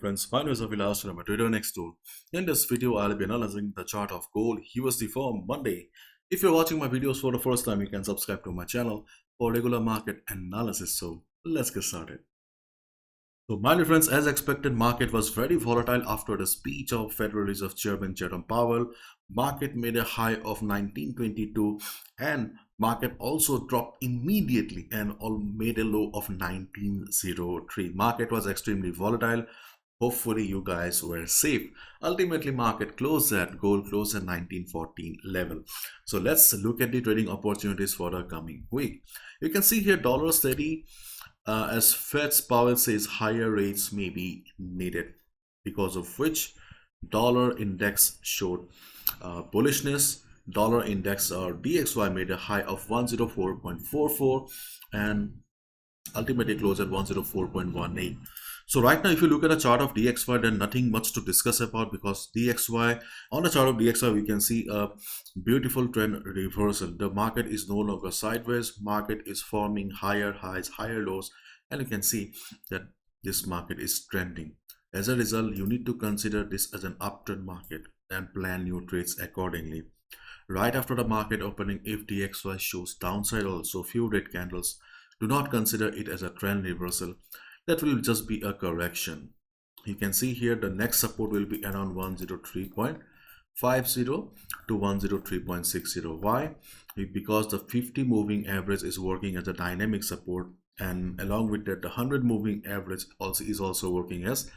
friends, my name is Avilash and I'm a trader next door. In this video, I'll be analyzing the chart of gold USD for Monday. If you're watching my videos for the first time, you can subscribe to my channel for regular market analysis. So let's get started. So my dear friends, as expected, market was very volatile after the speech of Federal Reserve Chairman Jerome Powell. Market made a high of 1922 and market also dropped immediately and made a low of 1903. Market was extremely volatile. Hopefully you guys were safe. Ultimately market closed at gold closed at 1914 level. So let's look at the trading opportunities for the coming week. You can see here dollar steady. As Fed's Powell says, higher rates may be needed, because of which dollar index showed bullishness. Dollar index or DXY made a high of 104.44 and ultimately closed at 104.18. So right now, if you look at a chart of DXY, then nothing much to discuss about, because DXY, on the chart of DXY, we can see a beautiful trend reversal. The market is no longer sideways. Market is forming higher highs, higher lows, and you can see that this market is trending. As a result, you need to consider this as an uptrend market and plan your trades accordingly. Right after the market opening, if DXY shows downside also few red candles, do not consider it as a trend reversal. That will just be a correction. You can see here the next support will be around 103.50 to 103.60. Why? Because the 50 moving average is working as a dynamic support, and along with that the 100 moving average is also working as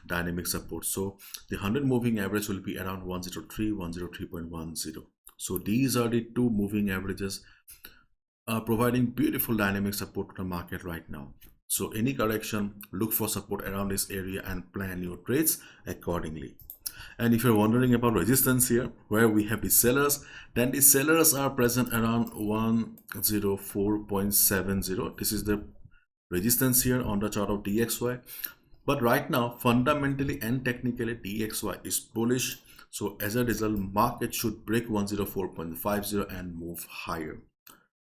dynamic support. So the 100 moving average will be around 103, 103.10. So these are the two moving averages providing beautiful dynamic support to the market right now. So any correction, look for support around this area and plan your trades accordingly. And if you're wondering about resistance here, where we have the sellers, then the sellers are present around 104.70. This is the resistance here on the chart of DXY. But right now, fundamentally and technically, DXY is bullish. So as a result, market should break 104.50 and move higher,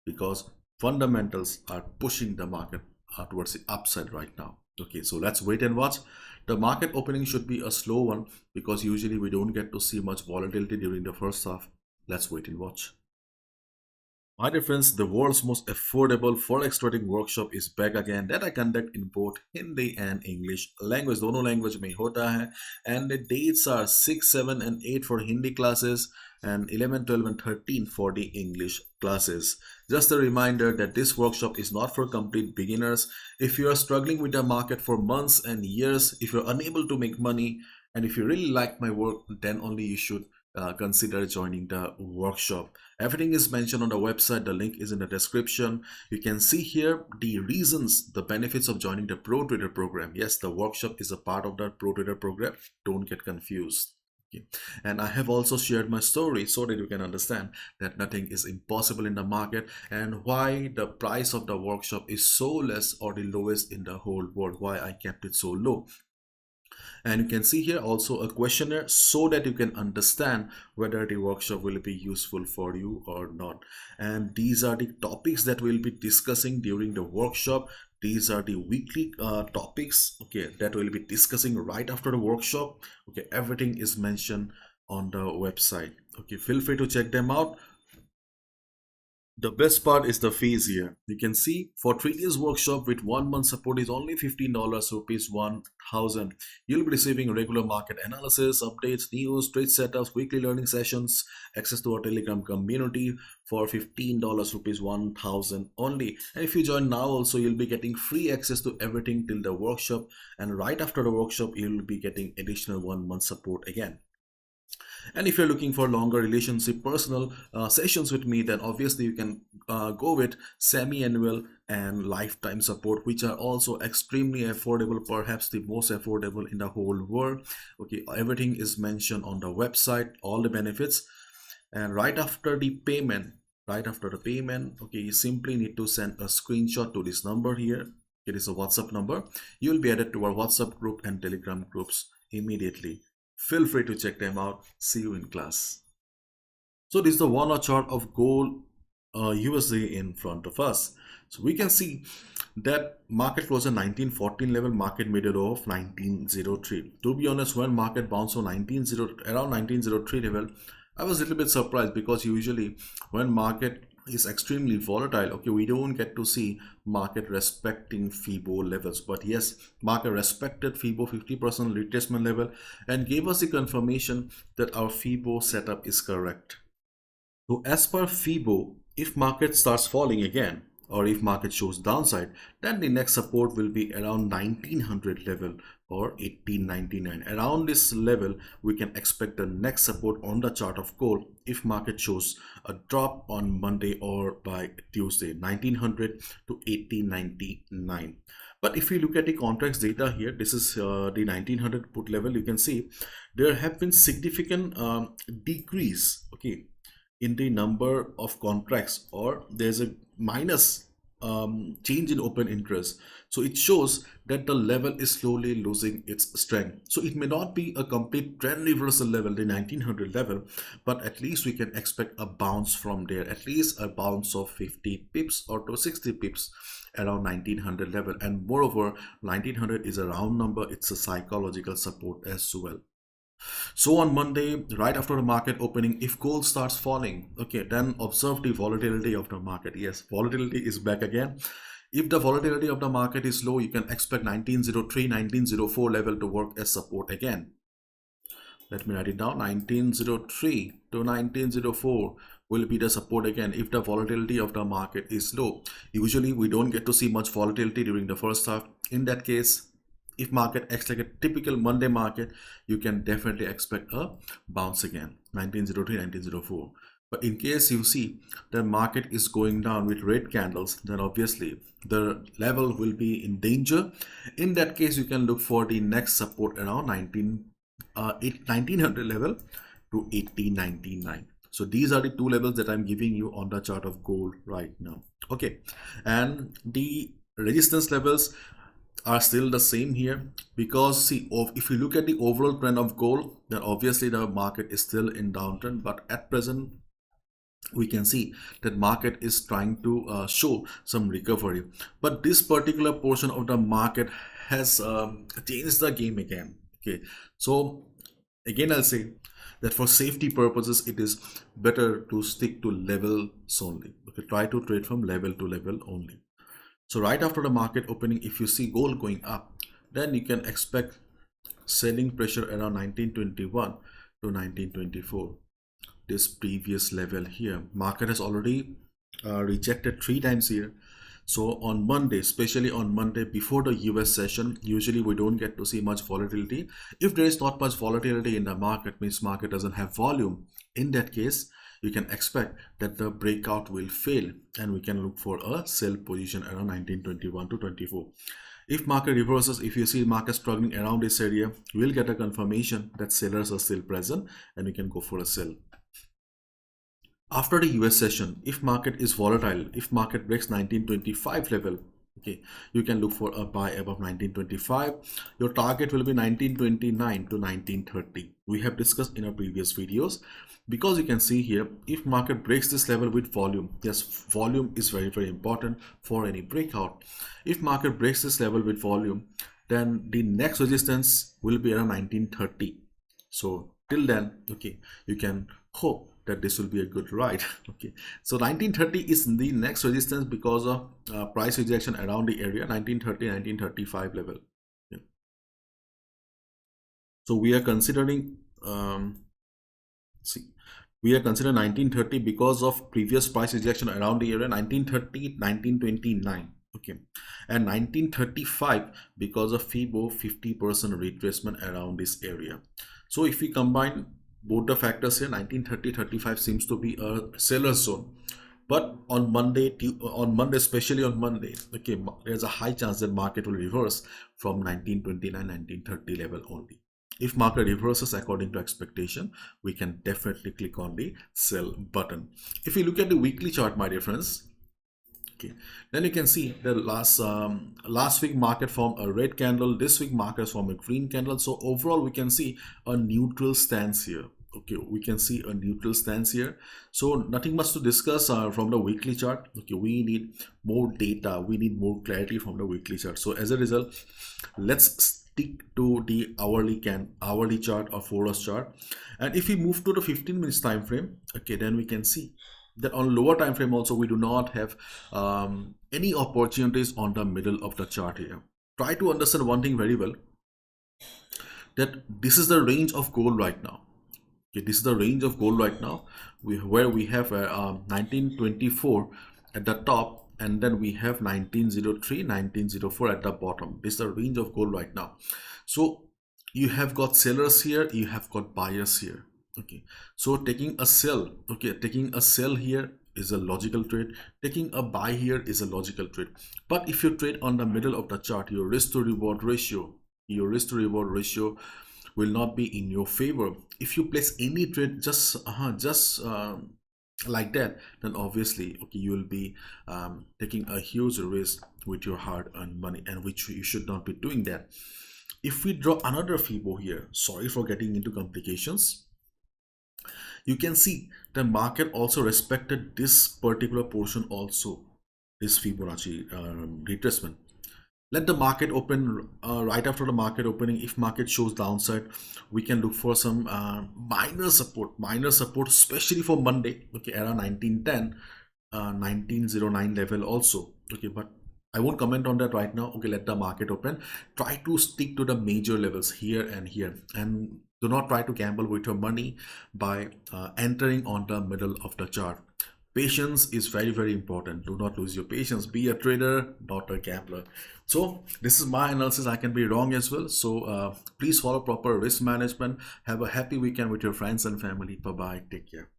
because fundamentals are pushing the market towards the upside right now. Okay, so let's wait and watch. The market opening should be a slow one, because usually we don't get to see much volatility during the first half. Let's wait and watch. My dear friends, the world's most affordable Forex trading workshop is back again, that I conduct in both Hindi and English language. दोनों language में होता है, and the dates are 6, 7 and 8 for Hindi classes and 11, 12 and 13 for the English classes. Just a reminder that this workshop is not for complete beginners. If you are struggling with the market for months and years, if you're unable to make money, and if you really like my work, then only you should consider joining the workshop. Everything is mentioned on the website. The link is in the description. You can see here the reasons, the benefits of joining the Pro Trader program. Yes, the workshop is a part of that Pro Trader program. Don't get confused. Okay. And I have also shared my story so that you can understand that nothing is impossible in the market, and why the price of the workshop is so less, or the lowest in the whole world, why I kept it so low. And you can see here also a questionnaire, so that you can understand whether the workshop will be useful for you or not. And these are the topics that we'll be discussing during the workshop. These are the weekly topics, okay, that we'll be discussing right after the workshop. Okay, everything is mentioned on the website. Okay, feel free to check them out. The best part is the fees here. You can see for 3 days workshop with 1 month support is only $15, rupees 1000. You'll be receiving regular market analysis, updates, news, trade setups, weekly learning sessions, access to our Telegram community for $15, rupees 1000 only. And if you join now also, you'll be getting free access to everything till the workshop. And right after the workshop, you'll be getting additional 1 month support again. And if you're looking for longer relationship personal sessions with me, then obviously you can go with semi-annual and lifetime support, which are also extremely affordable, perhaps the most affordable in the whole world. Okay, everything is mentioned on the website, all the benefits. And right after the payment, okay, you simply need to send a screenshot to this number here. It is a WhatsApp number. You'll be added to our WhatsApp group and Telegram groups immediately. Feel free to check them out. See you in class. So this is the 1 hour chart of gold USD in front of us. So we can see that market closed at 1914 level, market made a low of 1903. To be honest, when market bounced on around 1903 level, I was a little bit surprised, because usually when market is extremely volatile, okay, we don't get to see market respecting FIBO levels. But yes, market respected FIBO 50% retracement level and gave us the confirmation that our FIBO setup is correct. So as per FIBO, if market starts falling again, or if market shows downside, then the next support will be around 1900 level or 1899. Around this level, we can expect the next support on the chart of gold if market shows a drop on Monday or by Tuesday, 1900 to 1899. But if you look at the contracts data here, this is the 1900 put level. You can see there have been significant decrease, okay, in the number of contracts, or there's a minus change in open interest. So it shows that the level is slowly losing its strength. So it may not be a complete trend reversal level, the 1900 level, but at least we can expect a bounce from there, at least a bounce of 50 pips or to 60 pips around 1900 level. And moreover, 1900 is a round number, it's a psychological support as well. So on Monday, right after the market opening, if gold starts falling, okay, then observe the volatility of the market. Yes, volatility is back again. If the volatility of the market is low, you can expect 1903, 1904 level to work as support again. Let me write it down. 1903 to 1904 will be the support again if the volatility of the market is low. Usually we don't get to see much volatility during the first half. In that case, if market acts like a typical Monday market, you can definitely expect a bounce again, 1903, 1904. But in case you see the market is going down with red candles, then obviously the level will be in danger. In that case, you can look for the next support around 1900 level to 1899. So these are the two levels that I'm giving you on the chart of gold right now. Okay, and the resistance levels are still the same here, because see, if you look at the overall trend of gold, then obviously the market is still in downtrend. But at present, we can see that market is trying to show some recovery. But this particular portion of the market has changed the game again. Okay, so again I'll say that for safety purposes, it is better to stick to levels only. Okay, try to trade from level to level only. So right after the market opening, if you see gold going up, then you can expect selling pressure around 1921 to 1924. This previous level here, market has already rejected 3 times here. So on Monday, especially on Monday before the US session, usually we don't get to see much volatility. If there is not much volatility in the market, means market doesn't have volume. In that case, you can expect that the breakout will fail, and we can look for a sell position around 1921 to 24. If market reverses, if you see market struggling around this area, we'll get a confirmation that sellers are still present, and we can go for a sell. After the US session, if market is volatile, if market breaks 1925 level, okay, you can look for a buy above 1925. Your target will be 1929 to 1930. We have discussed in our previous videos, because you can see here, if market breaks this level with volume, yes, volume is very, very important for any breakout. If market breaks this level with volume, then the next resistance will be around 1930. So till then, okay, you can hope that this will be a good ride. Okay, so 1930 is the next resistance because of price rejection around the area 1930, 1935 level. Yeah. So we are considering we are considering 1930 because of previous price rejection around the area 1930, 1929. Okay, and 1935 because of FIBO 50% retracement around this area. So if we combine both the factors here, 1930-35 seems to be a seller zone. But on Monday, especially on Monday, okay, there's a high chance that market will reverse from 1929-1930 level only. If market reverses according to expectation, we can definitely click on the sell button. If you look at the weekly chart, my dear friends, okay, then you can see the last week market formed a red candle, this week market formed a green candle. So overall we can see a neutral stance here. Okay, we can see a neutral stance here. So nothing much to discuss from the weekly chart. Okay, we need more data, we need more clarity from the weekly chart. So as a result, let's stick to the hourly chart or 4 hours chart. And if we move to the 15 minutes time frame, okay, then we can see that on lower time frame also we do not have any opportunities on the middle of the chart here. Try to understand one thing very well, that this is the range of gold right now. Okay, this is the range of gold right now, where we have 1924 at the top, and then we have 1903, 1904 at the bottom. This is the range of gold right now. So you have got sellers here, you have got buyers here. Okay, so taking a sell, okay, taking a sell here is a logical trade. Taking a buy here is a logical trade. But if you trade on the middle of the chart, your risk to reward ratio, will not be in your favor. If you place any trade just like that, then obviously, okay, you will be taking a huge risk with your hard-earned money, and which you should not be doing that. If we draw another Fibo here, sorry for getting into complications, you can see the market also respected this particular portion also, this Fibonacci retracement. Let the market open right after the market opening. If market shows downside, we can look for some minor support, especially for Monday, okay, around 1910, 1909 level also. Okay, but I won't comment on that right now. Okay, let the market open. Try to stick to the major levels here and here, and do not try to gamble with your money by entering on the middle of the chart. Patience is very, very important. Do not lose your patience. Be a trader, not a gambler. So this is my analysis. I can be wrong as well. So please follow proper risk management. Have a happy weekend with your friends and family. Bye bye. Take care.